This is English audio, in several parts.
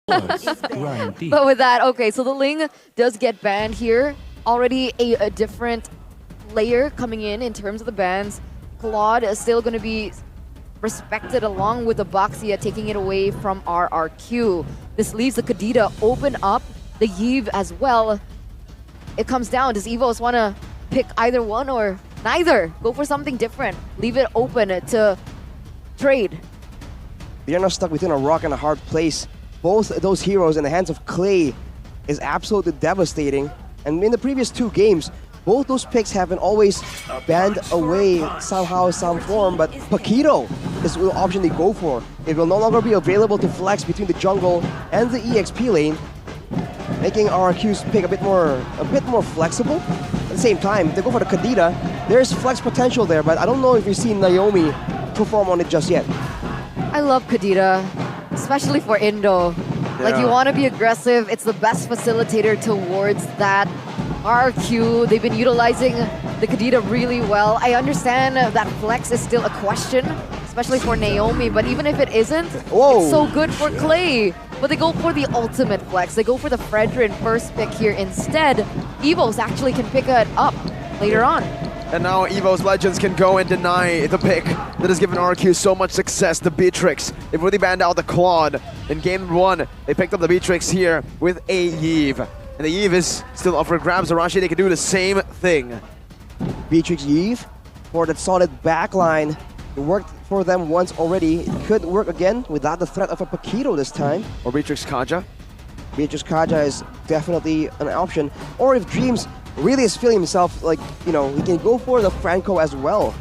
But with that, okay, so the Ling does get banned here. Already a different layer coming in terms of the bans. Claude is still going to be respected along with the Boxia, taking it away from RRQ. This leaves the Kadita open up, the Yves as well. It comes down, does Evos want to pick either one or neither? Go for something different. Leave it open to trade. They're now stuck between a rock and a hard place. Both those heroes in the hands of Clay is absolutely devastating. And in the previous two games, both those picks have been always banned away somehow, some form. But Paquito is the option they go for. It will no longer be available to flex between the jungle and the EXP lane, making RRQ's pick a bit more flexible. At the same time, if they go for the Kadita, there's flex potential there, but I don't know if you've seen Naomi perform on it just yet. I love Kadita, especially for Indo. Like, you want to be aggressive. It's the best facilitator towards that. RQ, they've been utilizing the Kadita really well. I understand that flex is still a question, especially for Naomi, but even if it isn't, it's so good for Clay. But they go for the ultimate flex. They go for the Fredrin first pick here instead. Evos actually can pick it up later on. And now Evos Legends can go and deny the pick that has given RQ so much success, the Beatrix. They've really banned out the Claude. In game one, they picked up the Beatrix here with a Yves. And the Yves is still up for grabs. Arashi, they can do the same thing. Beatrix Yves for that solid backline. It worked for them once already. It could work again without the threat of a Paquito this time. Or Beatrix Kaja. Beatrix Kaja is definitely an option. Or if Dreams really is feeling himself, like, you know, he can go for the Franco as well.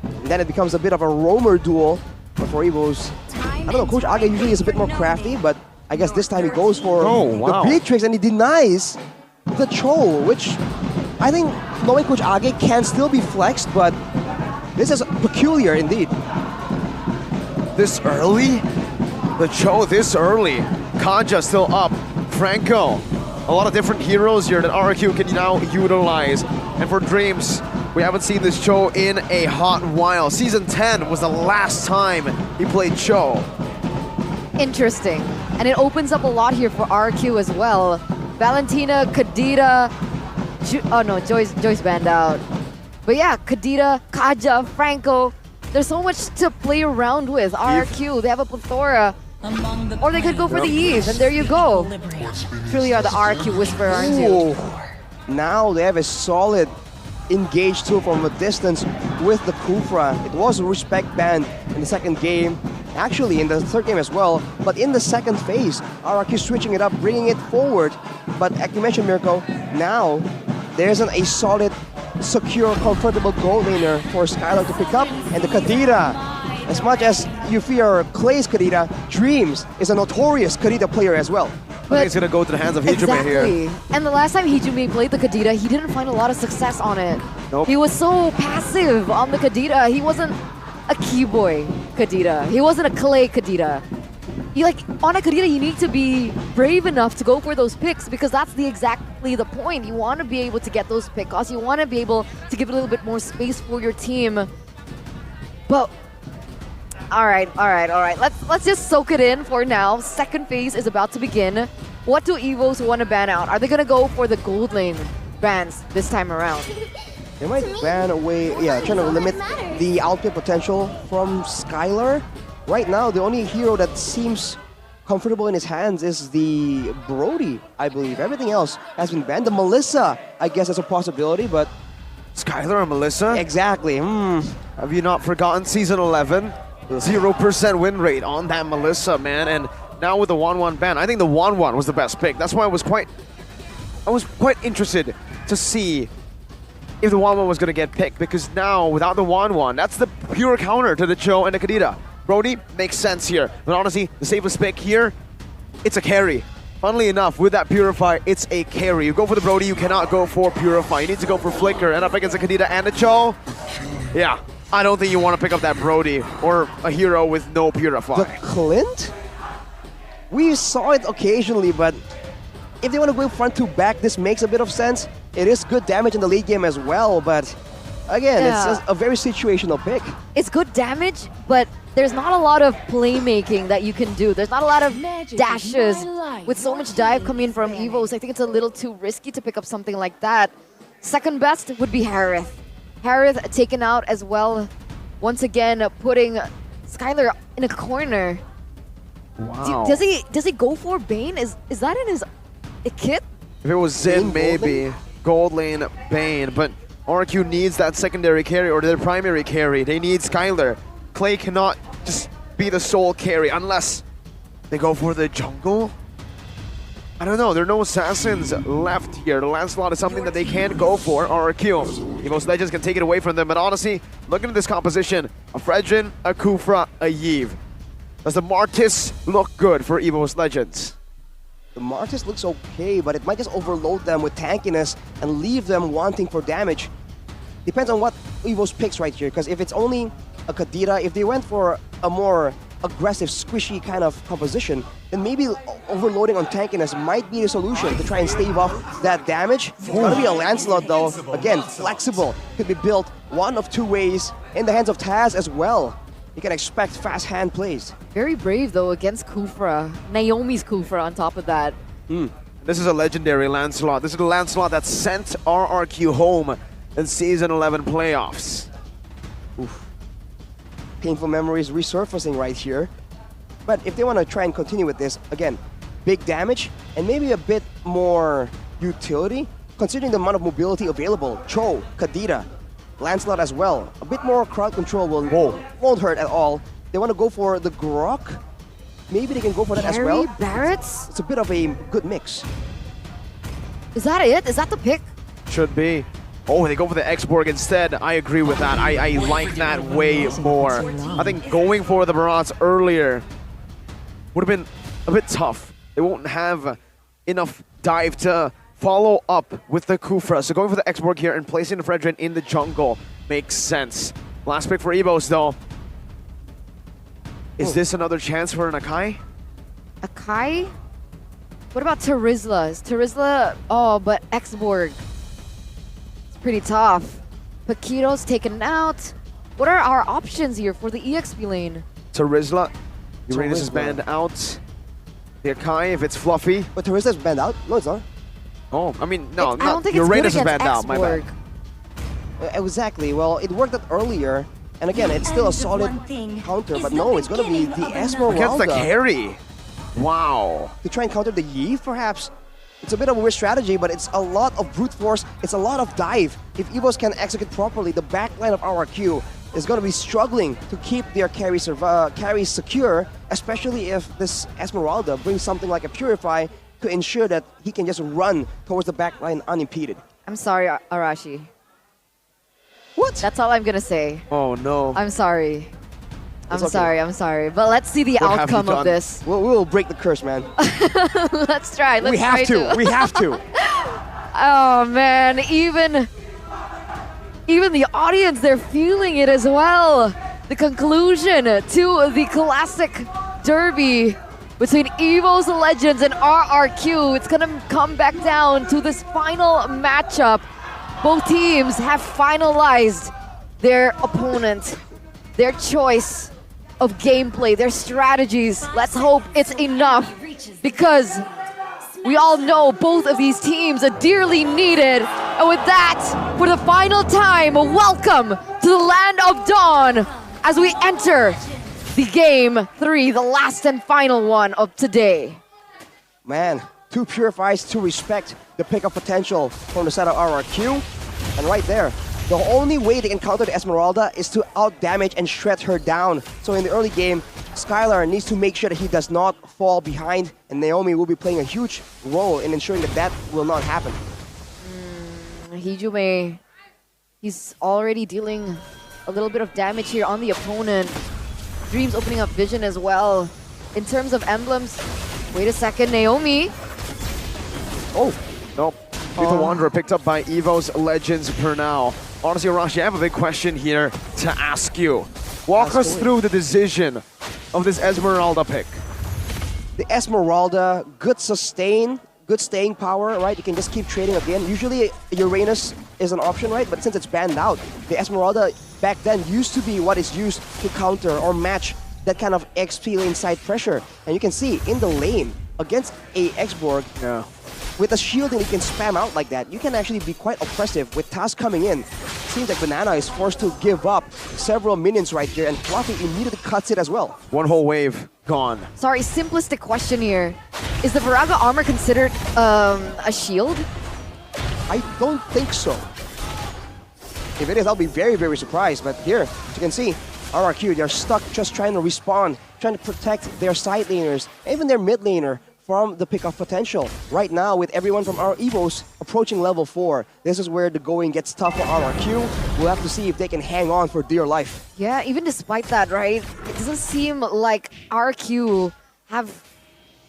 And then it becomes a bit of a roamer duel. But for Evos, I don't know, Coach Age usually is a bit more crafty, but I guess this time he goes for the Beatrix and he denies the Cho, which I think knowing Coach Age can still be flexed, but this is peculiar indeed. This early? The Cho this early. Kaja still up. Franco. A lot of different heroes here that RQ can now utilize. And for Dreams, we haven't seen this Cho in a hot while. Season 10 was the last time he played Cho. Interesting. And it opens up a lot here for RQ as well. Valentina, Kadita, oh no, Joy's banned out. But yeah, Kadita, Kaja, Franco. There's so much to play around with. RQ, they have a plethora. Or they could go for the Yves, and there you go. Truly are the RQ Whisperer, aren't you? Now they have a solid engage tool from a distance with the Kufra. It was a respect band in the second game. Actually, in the third game as well. But in the second phase, RRQ switching it up, bringing it forward. But like you mentioned, Mirko, now there isn't a solid, secure, comfortable goal laner for Skylar to pick up. And the Kadita, as much as you fear Clay's Kadita, Dreams is a notorious Kadita player as well. I think it's going to go to the hands of Hijime here. And the last time Hijime played the Kadita, he didn't find a lot of success on it. Nope. He was so passive on the Kadita. He wasn't a Keyboy Kadita. He wasn't a Clay Kadita. On a Kadita, you need to be brave enough to go for those picks because that's exactly the point. You want to be able to get those pickoffs. You want to be able to give it a little bit more space for your team. But all right. Let's just soak it in for now. Second phase is about to begin. What do Evos want to ban out? Are they going to go for the gold lane bans this time around? They might ban away, trying to limit the output potential from Skylar. Right now, the only hero that seems comfortable in his hands is the Brody, I believe. Everything else has been banned. The Melissa, I guess, is a possibility, but... Skylar and Melissa? Exactly. Have you not forgotten Season 11? 0% win rate on that Melissa, man. And now with the 1-1 ban, I think the 1-1 was the best pick. That's why I was quite interested to see if the 1-1 was going to get picked, because now without the 1-1, that's the pure counter to the Cho and the Kadita. Brody makes sense here, but honestly, the safest pick here, it's a carry. Funnily enough, with that Purify, it's a carry. You go for the Brody, you cannot go for Purify. You need to go for Flicker, and up against the Kadita and the Cho. Yeah, I don't think you want to pick up that Brody or a hero with no Purify. The Clint? We saw it occasionally, but if they want to go front to back, this makes a bit of sense. It is good damage in the late game as well, but again, it's just a very situational pick. It's good damage, but there's not a lot of playmaking that you can do. There's not a lot of Magic is dashes. my life. With so much dive coming from Evos, I think it's a little too risky to pick up something like that. Second best would be Harith. Harith taken out as well. Once again, putting Skylar in a corner. Wow. Does he go for Bane? Is that in his kit? If it was Zin, Bane, gold maybe. Gold lane, Bane. But RQ needs that secondary carry or their primary carry. They need Skylar. Clay cannot just be the sole carry unless they go for the jungle. I don't know. There are no assassins left here. The Lancelot is something that they can go for. RQ. Evos Legends can take it away from them. But honestly, looking at this composition, a Fredrin, a Kufra, a Yve. Does the Martis look good for Evos Legends? The Martis looks okay, but it might just overload them with tankiness and leave them wanting for damage. Depends on what Evos picks right here, because if it's only a Kadira, if they went for a more aggressive, squishy kind of composition, then maybe overloading on tankiness might be the solution to try and stave off that damage. It's gonna be a Lancelot though. Again, flexible. Could be built one of two ways in the hands of Taz as well. You can expect fast hand plays. Very brave though against Kufra. Naomi's Kufra on top of that. This is a legendary Lancelot. This is the Lancelot that sent RRQ home in Season 11 playoffs. Painful memories resurfacing right here. But if they want to try and continue with this, again, big damage and maybe a bit more utility, considering the amount of mobility available. Cho, Kadira, Lancelot as well. A bit more crowd control won't hurt at all. They want to go for the Grok. Maybe they can go for that as well. Barrett's? It's a bit of a good mix. Is that it? Is that the pick? Should be. Oh, they go for the X-Borg instead. I agree with that. I like that way more. I think going for the Barats earlier would have been a bit tough. They won't have enough dive to follow up with the Kufra. So going for the X-Borg here and placing the Fredrin in the jungle makes sense. Last pick for Evos though. Is this another chance for an Akai? Akai? What about Terizla? Is Terizla... Oh, but X-Borg. It's pretty tough. Paquito's taken out. What are our options here for the EXP lane? Terizla. Uranus is banned out. The Akai, if it's fluffy. But Teresa's banned out? No, it's not. Oh, I mean, no, I don't think Uranus it's is good banned against out, my bad. X-Borg. Exactly. Well, it worked out earlier. And again, it's still a solid counter, but no, it's going to be the Against Esmeralda. the carry. Wow. To try and counter the Yve, perhaps. It's a bit of a weird strategy, but it's a lot of brute force. It's a lot of dive. If Evos can execute properly, the backline of RRQ is going to be struggling to keep their carry secure, especially if this Esmeralda brings something like a Purify to ensure that he can just run towards the backline unimpeded. I'm sorry, Arashi. What? That's all I'm gonna say. Oh no. I'm sorry. I'm okay. sorry. But let's see the What have you outcome of done? this. We will break the curse, man. Let's try. Let's We have try to. We have to. Oh man, even the audience, they're feeling it as well. The conclusion to the classic derby between Evos Legends and RRQ. It's gonna come back down to this final matchup. Both teams have finalized their opponent, their choice of gameplay, their strategies. Let's hope it's enough, because we all know both of these teams are dearly needed. And with that, for the final time, welcome to the Land of Dawn as we enter the Game 3, the last and final one of today. Man, two Purifies to respect the pickup potential from the side of RRQ. And right there, the only way they can counter the Esmeralda is to out-damage and shred her down. So in the early game, Skylar needs to make sure that he does not fall behind, and Naomi will be playing a huge role in ensuring that that will not happen. Hijume, he's already dealing a little bit of damage here on the opponent. Dreams opening up vision as well. In terms of emblems, wait a second, Naomi. Oh, nope. Lethal Wanderer picked up by Evos Legends per now. Honestly, Arashi, I have a big question here to ask you. Walk us through the decision of this Esmeralda pick. The Esmeralda, good sustain, good staying power, right? You can just keep trading again. Usually Uranus is an option, right? But since it's banned out, the Esmeralda back then used to be what is used to counter or match that kind of XP lane side pressure. And you can see in the lane against a Xborg, with a shielding you can spam out like that, you can actually be quite oppressive. With Taz coming in, seems like Banana is forced to give up several minions right here, and Fluffy immediately cuts it as well. One whole wave gone. Sorry, simplistic question here. Is the Viraga armor considered a shield? I don't think so. If it is, I'll be very, very surprised. But here, as you can see, RRQ, they're stuck just trying to respawn, trying to protect their side laners, even their mid laner, from the pick-off potential. Right now, with everyone from our Evos approaching level 4, this is where the going gets tough for RRQ. We'll have to see if they can hang on for dear life. Yeah, even despite that, right? It doesn't seem like RQ have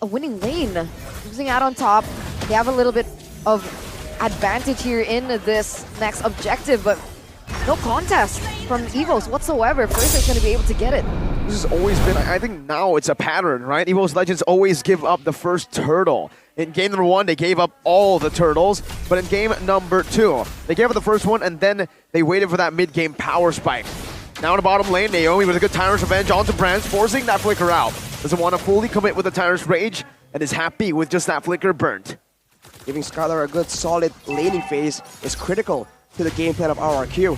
a winning lane. Losing out on top, they have a little bit of advantage here in this next objective, but no contest from Evos whatsoever. First, is going to be able to get it. This has always been, I think now it's a pattern, right? Evos Legends always give up the first turtle. In game number 1, they gave up all the turtles, but in game number 2, they gave up the first one and then they waited for that mid-game power spike. Now in the bottom lane, Naomi with a good Tyrant's Revenge onto Brands, forcing that flicker out. Doesn't want to fully commit with the Tyrant's Rage and is happy with just that flicker burnt. Giving Skylar a good solid laning phase is critical to the game plan of RRQ.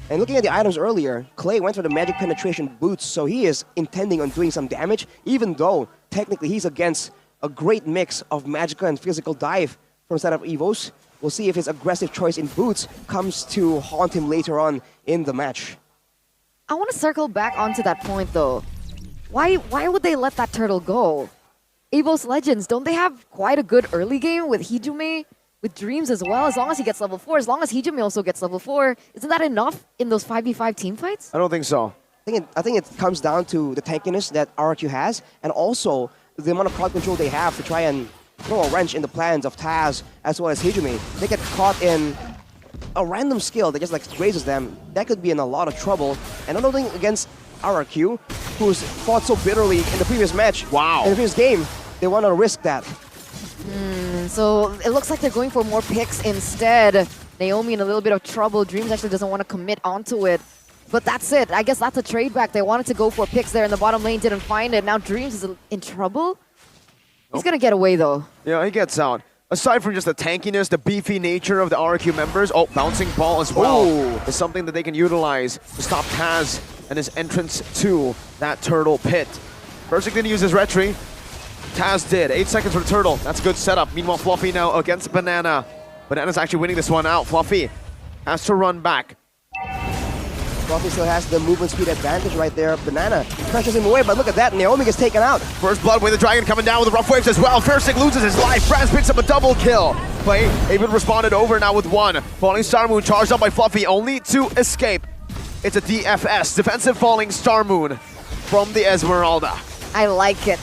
And looking at the items earlier, Clay went for the magic penetration boots, so he is intending on doing some damage, even though technically he's against a great mix of magical and physical dive from side of Evos. We'll see if his aggressive choice in boots comes to haunt him later on in the match. I want to circle back onto that point though. Why would they let that turtle go? Evos Legends, don't they have quite a good early game with Hijime? With Dreams as well, as long as he gets level 4, as long as Hijime also gets level 4, isn't that enough in those 5v5 team fights? I don't think so. I think it comes down to the tankiness that RRQ has, and also the amount of crowd control they have to try and throw a wrench in the plans of Taz as well as Hijime. They get caught in a random skill that just like grazes them. That could be in a lot of trouble. And another thing against RRQ, who's fought so bitterly in the previous match, wow, in the previous game, they want to risk that. So it looks like they're going for more picks instead. Naomi in a little bit of trouble. Dreams actually doesn't want to commit onto it. But that's it. I guess that's a trade back. They wanted to go for picks there in the bottom lane, didn't find it. Now Dreams is in trouble. He's going to get away though. Yeah, he gets out. Aside from just the tankiness, the beefy nature of the RQ members, bouncing ball as well is something that they can utilize to stop Taz and his entrance to that turtle pit. First, didn't use his retry. Taz did. 8 seconds for the turtle. That's a good setup. Meanwhile, Fluffy now against Banana. Banana's actually winning this one out. Fluffy has to run back. Fluffy still has the movement speed advantage right there. Banana pressures him away, but look at that. Naomi gets taken out. First blood with the dragon coming down with the rough waves as well. Firsting loses his life. Brands picks up a double kill. Play able to respond it over now with 1. Falling Star Moon charged up by Fluffy only to escape. It's a DFS, defensive falling Star Moon from the Esmeralda. I like it.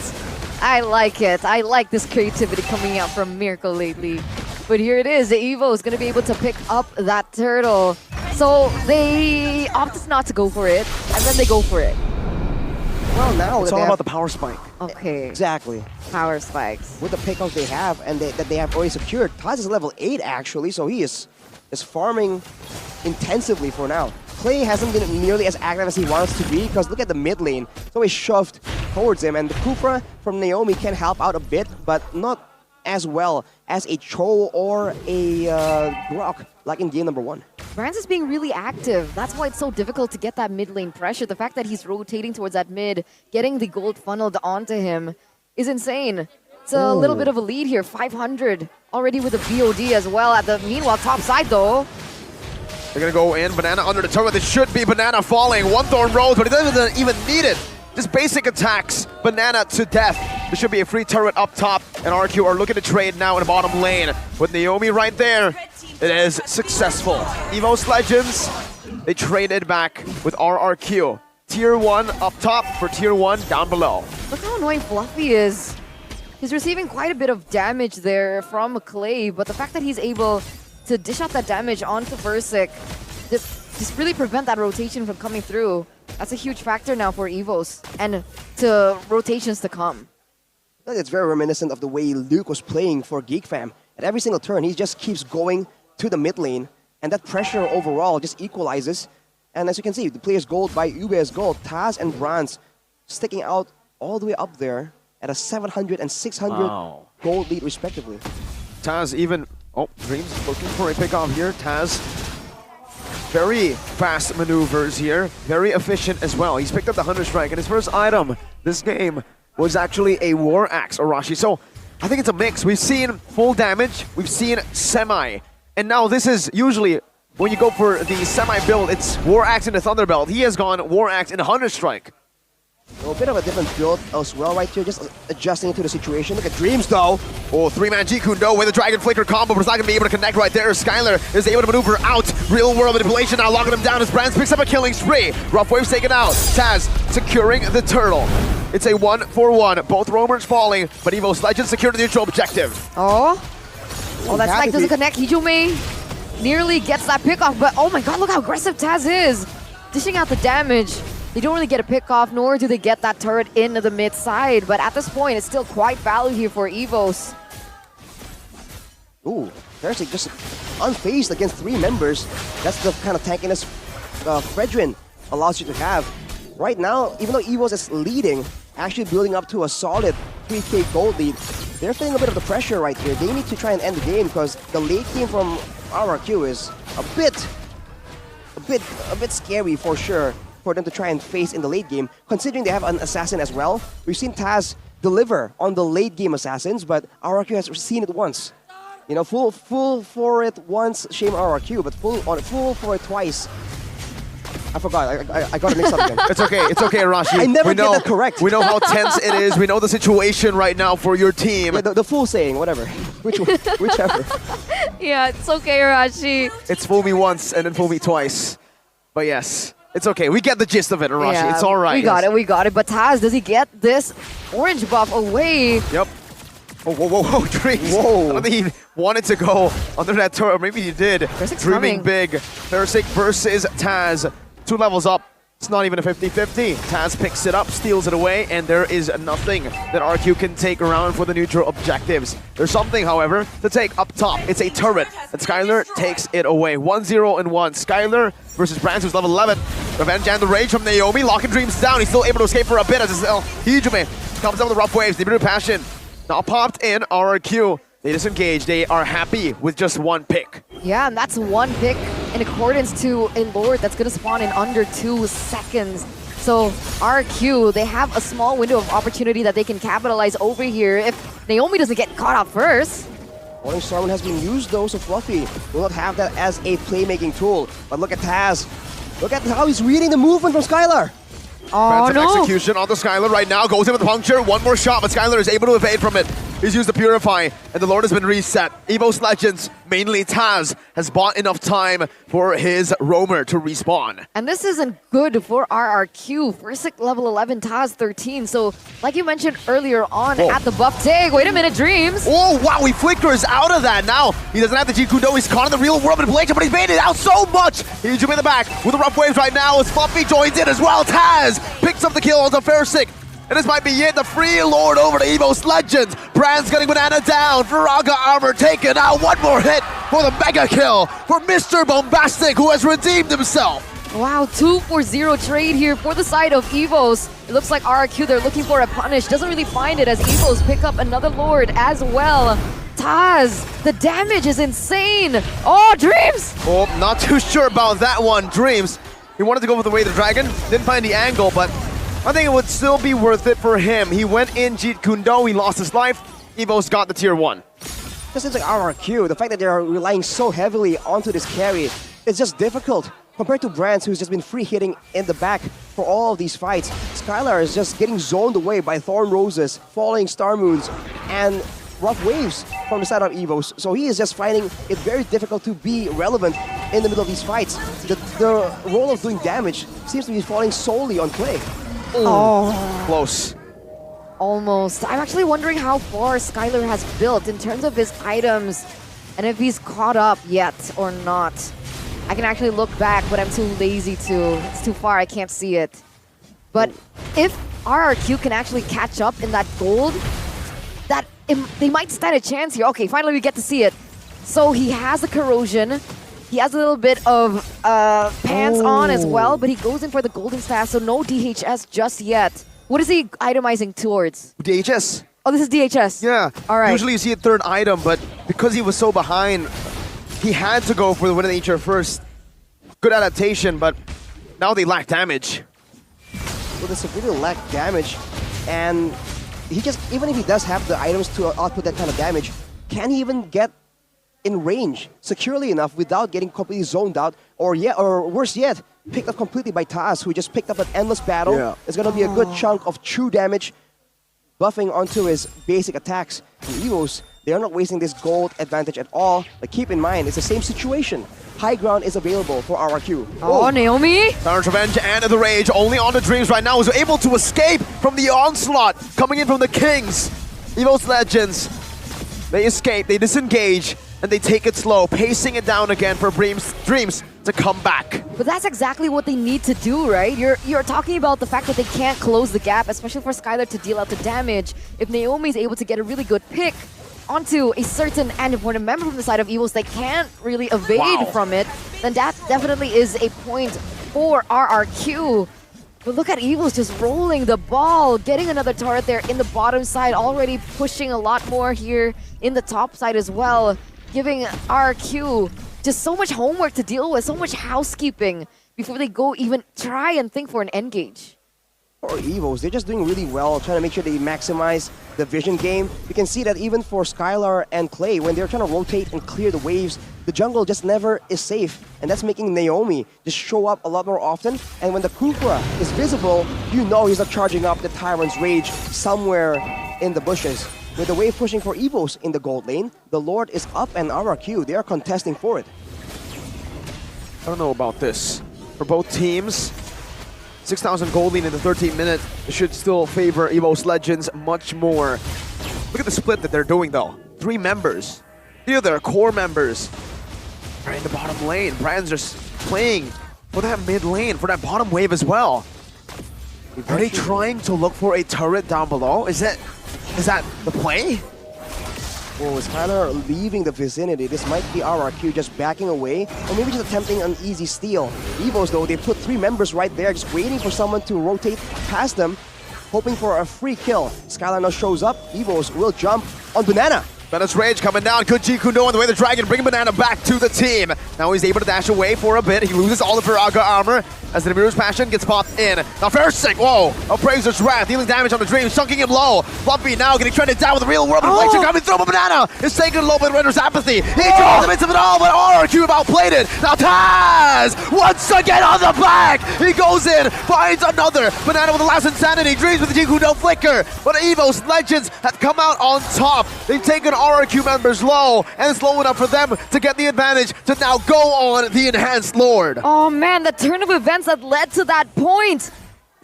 I like it. I like this creativity coming out from Miracle lately. But here it is. The Evo is going to be able to pick up that turtle. So they opted not to go for it, and then they go for it. Well, now it's all about the power spike. Okay. Exactly. Power spikes. With the pickups they have and that they have already secured, Taz is level 8 actually, so he is farming intensively for now. Clay hasn't been nearly as active as he wants to be, because look at the mid lane. It's always shoved towards him, and the Kufra from Naomi can help out a bit, but not as well as a Cho or a Grok, like in game number 1. Brands is being really active. That's why it's so difficult to get that mid lane pressure. The fact that he's rotating towards that mid, getting the gold funneled onto him is insane. It's a little bit of a lead here, 500 already with a BOD as well. At the meanwhile, top side though. They're gonna go in, Banana under the turret. This should be Banana falling. 1 Thorn Rose, but he doesn't even need it. Just basic attacks, Banana to death. There should be a free turret up top, and RQ are looking to trade now in the bottom lane. With Naomi right there, it is successful. Evos Legends, they traded back with RRQ. Tier 1 up top for Tier 1 down below. Look how annoying Fluffy is. He's receiving quite a bit of damage there from Clay, but the fact that he's able to dish out that damage onto Versik, just really prevent that rotation from coming through. That's a huge factor now for Evos and to rotations to come. It's very reminiscent of the way Luke was playing for Geek Fam. At every single turn, he just keeps going to the mid lane, and that pressure overall just equalizes. And as you can see, the player's gold by Ube's gold, Taz and Bronze sticking out all the way up there at a 700 and 600 Wow. gold lead respectively. Taz even... Oh, Dreams looking for a pick off here. Taz, very fast maneuvers here. Very efficient as well. He's picked up the Hunter Strike, and his first item this game was actually a War Axe, Arashi. So I think it's a mix. We've seen full damage, we've seen semi, and now this is usually when you go for the semi build, it's War Axe into Thunderbelt. He has gone War Axe into Hunter Strike. A bit of a different build as well right here, just adjusting to the situation. Look at Dreams though. Oh, three-man Jikundo with a Dragon Flicker combo, but it's not going to be able to connect right there. Skylar is able to maneuver out. Real world manipulation now locking him down as Brands picks up a killing spree. Rough Waves taken out. Taz securing the turtle. It's a 1-for-1. Both roamers falling, but Evos Legends secure the neutral objective. Oh, that Happy spike doesn't to- connect. Hijume nearly gets that pick off, but oh my god, look how aggressive Taz is. Dishing out the damage. They don't really get a pick off, nor do they get that turret into the mid side. But at this point, it's still quite value here for Evos. Ooh, Thursday just unfazed against 3 members. That's the kind of tankiness Fredrin allows you to have. Right now, even though Evos is leading, actually building up to a solid 3k gold lead, they're feeling a bit of the pressure right here. They need to try and end the game because the late game from RRQ is a bit scary for sure for them to try and face in the late game, considering they have an assassin as well. We've seen Taz deliver on the late game assassins, but RRQ has seen it once. You know, full for it once, shame RRQ, but full for it twice. I forgot, I got it mixed up again. It's okay, Arashi. I never we get know, that correct. We know how tense it is. We know the situation right now for your team. Yeah, the full saying, whatever. Whichever. Yeah, it's okay, Rashi. It's fool me once and then fool me twice. But yes, it's okay. We get the gist of it, Arashi. It's all right. We got it. But Taz, does he get this orange buff away? Yep. Oh, whoa, Dreams. Whoa. I don't think he wanted to go under that turret. Or maybe he did. Persik's Dreaming coming. big. Persik versus Taz. 2 levels up. It's not even a 50-50. Taz picks it up, steals it away, and there is nothing that RQ can take around for the neutral objectives. There's something, however, to take up top. It's a turret, and Skylar takes it away. 1-0 and 1. Skylar versus Brands, who's level 11. Revenge and the Rage from Naomi. Locking Dreams down. He's still able to escape for a bit as Hijume comes up with the rough waves. They bring passion. Now popped in RRQ. They disengage. They are happy with just 1 pick. Yeah, and that's 1 pick in accordance to a Lord that's going to spawn in under 2 seconds. So RQ, they have a small window of opportunity that they can capitalize over here if Naomi doesn't get caught up first. Orange Storm has been used though, so Fluffy will not have that as a playmaking tool. But look at Taz. Look at how he's reading the movement from Skylar. Oh Phantom no! execution on the Skylar right now. Goes in with the puncture. 1 more shot, but Skylar is able to evade from it. He's used the Purify, and the Lord has been reset. Evos Legends, mainly Taz, has bought enough time for his roamer to respawn. And this isn't good for RRQ. Versic level 11, Taz 13. So, like you mentioned earlier on Whoa. at the buff tag, wait a minute, Dreams. Oh, wow, he flickers out of that. Now, he doesn't have the Jikudo. He's caught in the real world manipulation, but he's made it out so much. He's in the back with the rough waves right now as Fluffy joins in as well. Taz picks up the kill on the Versic. And this might be it, the free Lord over to Evos Legends. Brand's getting Banana down. Viraga armor taken out. 1 more hit for the mega kill for Mr. Bombastic, who has redeemed himself. Wow, 2-for-0 trade here for the side of Evos. It looks like RRQ, they're looking for a punish. Doesn't really find it as Evos pick up another Lord as well. Taz, the damage is insane. Oh, Dreams! Oh, not too sure about that one, Dreams. He wanted to go with the way of the dragon. Didn't find the angle, but I think it would still be worth it for him. He went in Jeet Kune Do, he lost his life. Evos got the tier 1. This is like RRQ. The fact that they are relying so heavily onto this carry, it's just difficult. Compared to Brands, who's just been free hitting in the back for all of these fights, Skylar is just getting zoned away by Thorn Roses, Falling Star Moons, and Rough Waves from the side of Evos. So he is just finding it very difficult to be relevant in the middle of these fights. The role of doing damage seems to be falling solely on Clay. Oh, Close. almost. I'm actually wondering how far Skylar has built in terms of his items and if he's caught up yet or not. I can actually look back, but I'm too lazy to. It's too far, I can't see it. But if RRQ can actually catch up in that gold, they might stand a chance here. Okay, finally we get to see it. So he has the corrosion. He has a little bit of pants on as well, but he goes in for the golden staff, so no DHS just yet. What is he itemizing towards? DHS. Oh, this is DHS. Yeah. All right. Usually you see a third item, but because he was so behind, he had to go for the Wind of Nature first. Good adaptation, but now they lack damage. Well, they severely lack damage, and he just, even if he does have the items to output that kind of damage, can he even get in range securely enough without getting completely zoned out, or worse yet, picked up completely by Taz, who just picked up an endless battle. Yeah. It's going to be a good chunk of true damage buffing onto his basic attacks. The Evos, they are not wasting this gold advantage at all, but keep in mind, it's the same situation. High ground is available for RRQ. Oh, Naomi. Tyrant's Revenge and the Rage only on the Dreams right now, is able to escape from the onslaught coming in from the Kings. Evos Legends, they escape, they disengage, and they take it slow, pacing it down again for Dreams to come back. But that's exactly what they need to do, right? You're talking about the fact that they can't close the gap, especially for Skylar to deal out the damage. If Naomi's able to get a really good pick onto a certain and important member from the side of Evos, they can't really evade from it, then that definitely is a point for RRQ. But look at Evos just rolling the ball, getting another turret there in the bottom side, already pushing a lot more here in the top side as well, giving RRQ just so much homework to deal with, so much housekeeping before they go even try and think for an engage. For Evos, they're just doing really well, trying to make sure they maximize the vision game. You can see that even for Skylar and Clay, when they're trying to rotate and clear the waves, the jungle just never is safe. And that's making Naomi just show up a lot more often. And when the Kukra is visible, you know he's not charging up the Tyrant's Rage somewhere in the bushes. With the wave pushing for Evos in the gold lane, the Lord is up and RRQ, they are contesting for it. I don't know about this. For both teams, 6,000 gold lead in the 13th minute should still favor Evos Legends much more. Look at the split that they're doing though. 3 members. 3 of their core members are in the bottom lane. Brand's just playing for that mid lane, for that bottom wave as well. Are they trying to look for a turret down below? Is that the play? Well, with Skylar leaving the vicinity, this might be RRQ just backing away, or maybe just attempting an easy steal. Evos, though, they put 3 members right there, just waiting for someone to rotate past them, hoping for a free kill. Skylar now shows up. Evos will jump on Banana. Banana's Rage coming down. Good G Kundo on the way the Dragon, bringing Banana back to the team. Now he's able to dash away for a bit. He loses all of Viraga armor as the Namiru's Passion gets popped in. Now Fairsick, whoa, Appraiser's Wrath, dealing damage on the Dream, chunking him low. Fluffy now getting trended down with the real world reflection coming through, but Banana is taking low, but renders apathy. He draws the midst of it all, but RRQ outplayed it. Now Taz, once again on the back. He goes in, finds another. Banana with the last insanity, Dreams with the G Kundo flicker. But Evos Legends have come out on top. They've taken RRQ members low, and it's low enough for them to get the advantage to now go on the Enhanced Lord. Oh man, the turn of events that led to that point.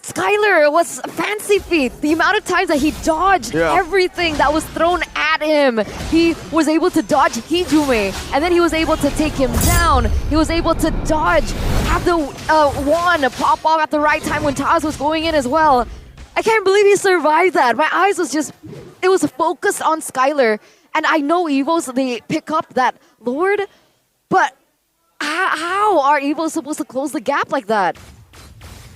Skylar was fancy feet. The amount of times that he dodged everything that was thrown at him. He was able to dodge Hijume, and then he was able to take him down. He was able to dodge, have the wand pop off at the right time when Taz was going in as well. I can't believe he survived that. My eyes was just, it was focused on Skylar. And I know Evos, they pick up that Lord, but how are Evos supposed to close the gap like that?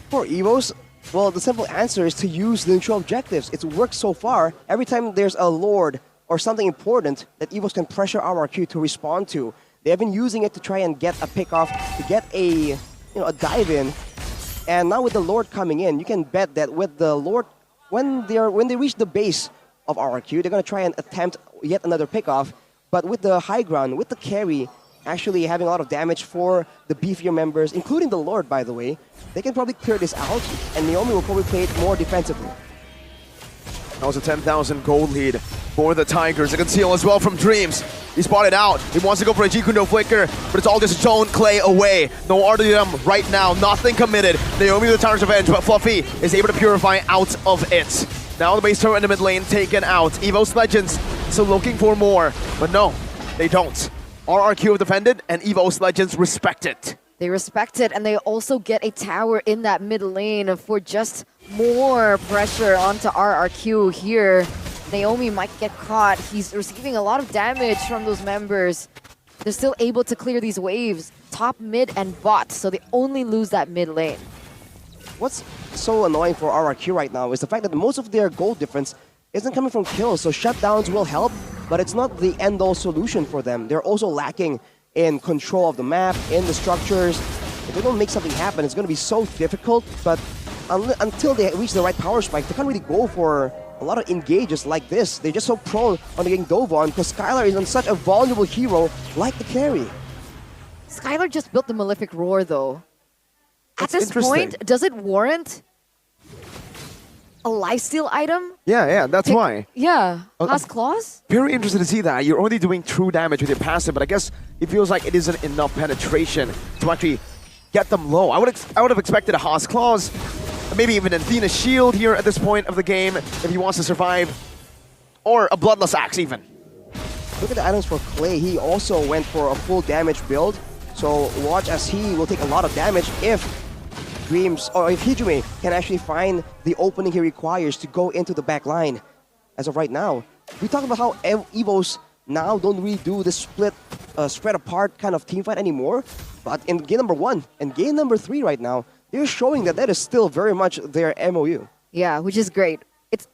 For Evos, well, the simple answer is to use the neutral objectives. It's worked so far. Every time there's a Lord or something important that Evos can pressure RRQ to respond to, they have been using it to try and get a pick off, to get a dive in. And now with the Lord coming in, you can bet that with the Lord, when they reach the base of RRQ, they're going to try and attempt yet another pickoff. But with the high ground, with the carry actually having a lot of damage for the beefier members, including the Lord, by the way, they can probably clear this out, and Naomi will probably play it more defensively. That was a 10,000 gold lead for the Tigers. A conceal as well from Dreams. He spotted out. He wants to go for a G Kundo flicker, but it's all just zone Clay away. No RDM right now, nothing committed. Naomi with the Tyrant's Revenge, but Fluffy is able to purify out of it. Now the base turret in the mid lane taken out. Evos Legends still looking for more, but no, they don't. RRQ have defended, and Evos Legends respect it. They respect it, and they also get a tower in that mid lane for just more pressure onto RRQ here. Naomi might get caught. He's receiving a lot of damage from those members. They're still able to clear these waves, top, mid, and bot, so they only lose that mid lane. what's so annoying for RRQ right now is the fact that most of their goal difference isn't coming from kills. So shutdowns will help, but it's not the end-all solution for them. They're also lacking in control of the map, in the structures. If they don't make something happen, it's going to be so difficult. But until they reach the right power spike, they can't really go for a lot of engages like this. They're just so prone on getting dove on because Skylar is on such a vulnerable hero like the carry. Skylar just built the Malefic Roar, though. That's At this point, does it warrant a lifesteal item? Yeah, that's why. Yeah, Haas Claws? Very interested to see that. You're only doing true damage with your passive, but I guess it feels like it isn't enough penetration to actually get them low. I would have expected a Haas Claws, maybe even an Athena Shield here at this point of the game if he wants to survive, or a Bloodless Axe even. Look at the items for Clay. He also went for a full damage build. So watch as he will take a lot of damage if Dreams, or if Hijume can actually find the opening he requires to go into the back line. As of right now, we talk about how Evos now don't really do the split, spread apart kind of teamfight anymore. But in game number 1 and game number 3 right now, they're showing that is still very much their MOU. Yeah, which is great.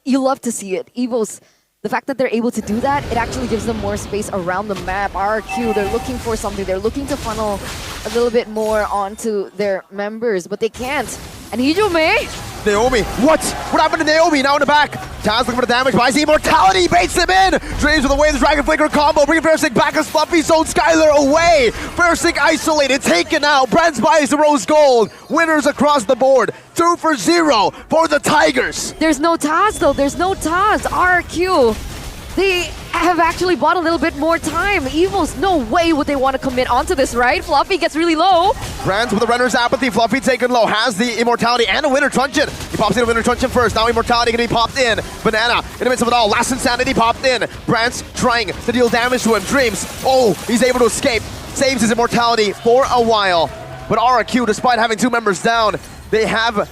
You love to see it. Evos, the fact that they're able to do that, it actually gives them more space around the map. RRQ, they're looking for something. They're looking to funnel a little bit more onto their members, but they can't. And Hijume? Naomi, what? What happened to Naomi? Now in the back. Taz looking for the damage, but I see Immortality baits him in. Dreams with the way the Dragon Flicker combo, bringing Fairstick back as Fluffy zone Skylar away. Fairstick isolated, taken out. Brands buys the Rose Gold. Winners across the board. 2 for 0 for the Tigers. There's no Taz though, there's no Taz. RRQ, they have actually bought a little bit more time. Evos, no way would they want to commit onto this, right? Fluffy gets really low. Brands with the Runner's Apathy, Fluffy taken low, has the Immortality and a Winter Truncheon. He pops in a Winter Truncheon first, now Immortality gonna be popped in. Banana, in the midst of it all, Last Insanity popped in. Brands trying to deal damage to him. Dreams, oh, he's able to escape. Saves his Immortality for a while. But RRQ, despite having 2 members down, they have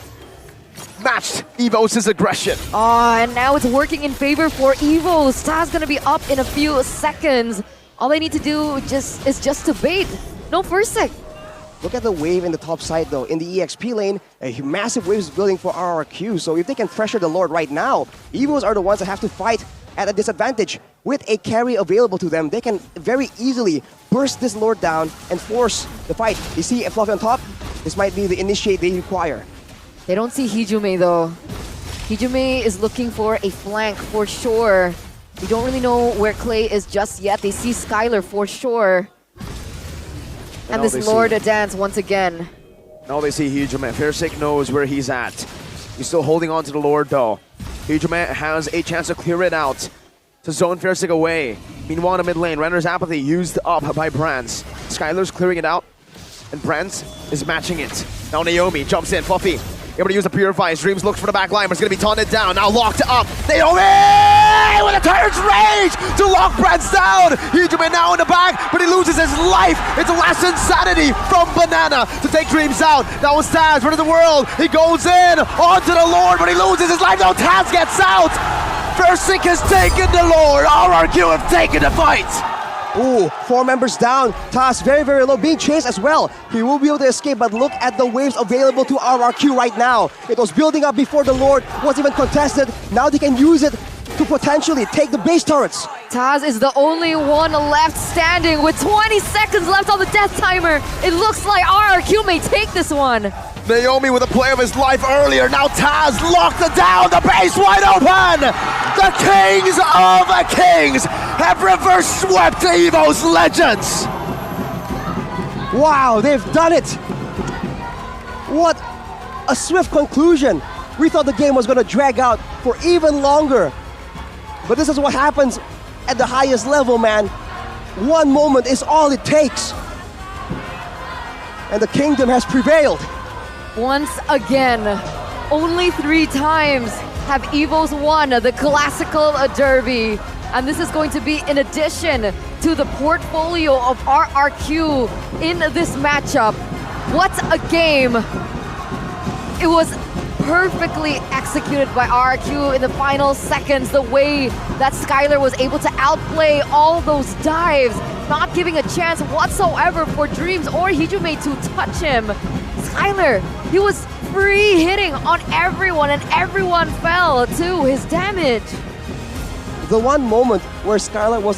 matched Evos' aggression. And now it's working in favor for Evos. Taz gonna be up in a few seconds. All they need to do is just to bait. No first sec. Look at the wave in the top side though. In the EXP lane, a massive wave is building for RRQ. So if they can pressure the Lord right now, Evos are the ones that have to fight at a disadvantage. With a carry available to them, they can very easily burst this Lord down and force the fight. You see a Fluffy on top? This might be the initiate they require. They don't see Hijume though. Hijume is looking for a flank for sure. We don't really know where Clay is just yet. They see Skylar for sure. And this Lord dance once again. Now they see Hijume. Fairstick knows where he's at. He's still holding on to the Lord though. Hijume has a chance to clear it out, to zone Fairstick away. Meanwhile in the mid lane, Renner's Apathy used up by Brands. Skylar's clearing it out, and Brands is matching it. Now Naomi jumps in, Fluffy able to use the Purify. Dreams looks for the back line, but it's going to be taunted down. Now locked up. Naomi with a Tyrant's Rage to lock Brands down. Hijume now in the back, but he loses his life. It's a Last Insanity from Banana to take Dreams out. Now it's Taz, run of the world. He goes in onto the Lord, but he loses his life. Now Taz gets out. Fairstick has taken the Lord. RRQ have taken the fight. Ooh, 4 members down. Taz very, very low, being chased as well. He will be able to escape, but look at the waves available to RRQ right now. It was building up before the Lord was even contested. Now they can use it to potentially take the base turrets. Taz is the only one left standing with 20 seconds left on the death timer. It looks like RRQ may take this one. Naomi with a play of his life earlier. Now Taz locked it down. The base wide open. The Kings of the Kings have reverse swept Evos Legends. Wow, they've done it. What a swift conclusion. We thought the game was going to drag out for even longer. But this is what happens at the highest level, man. One moment is all it takes. And the kingdom has prevailed. Once again, only 3 times have Evos won the Classical Derby. And this is going to be in addition to the portfolio of RRQ in this matchup. What a game. It was perfectly executed by RRQ in the final seconds. The way that Skylar was able to outplay all those dives, not giving a chance whatsoever for Dreams or Hijume to touch him. Skylar, he was free hitting on everyone, and everyone fell to his damage. The one moment where Skylar was